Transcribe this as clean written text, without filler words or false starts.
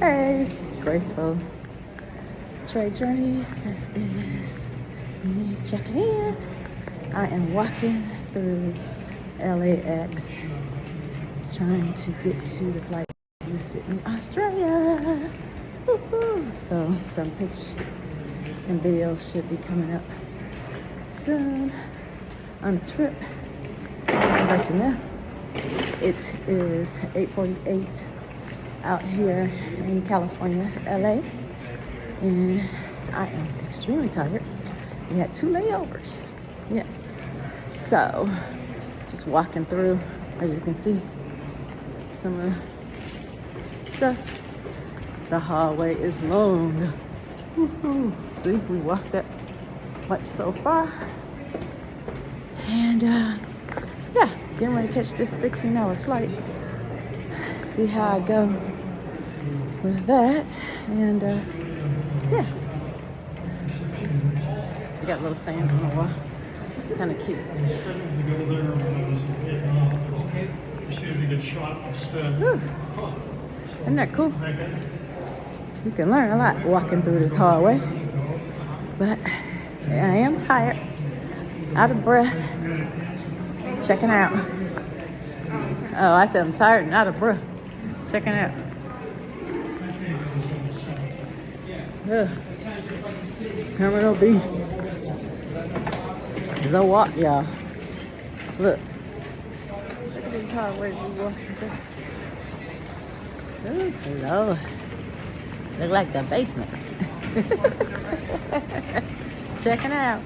Hey, Graceful Trade Journeys. This is me checking in. I am walking through LAX trying to get to the flight to Sydney, Australia. Woo-hoo. So some pitch and video should be coming up soon on the trip. Just to let you know, it is 8:48 out here in California, LA, and I am extremely tired. We had 2 layovers, yes. So, just walking through, as you can see, some of the stuff. The hallway is long. Woo-hoo. See, we walked that much so far. And yeah, getting ready to catch this 15-hour flight. See how I go with that. And yeah. See, we got little sands on the wall. Kind of cute. Whew. Isn't that cool? You can learn a lot walking through this hallway. But I am tired, out of breath, checking out. Oh, I said I'm tired and out of breath, checking out. Ugh. Terminal B. As I walk, y'all. Look. Look at these hallways we walking through. Ooh, hello. Look like the basement. Checking out.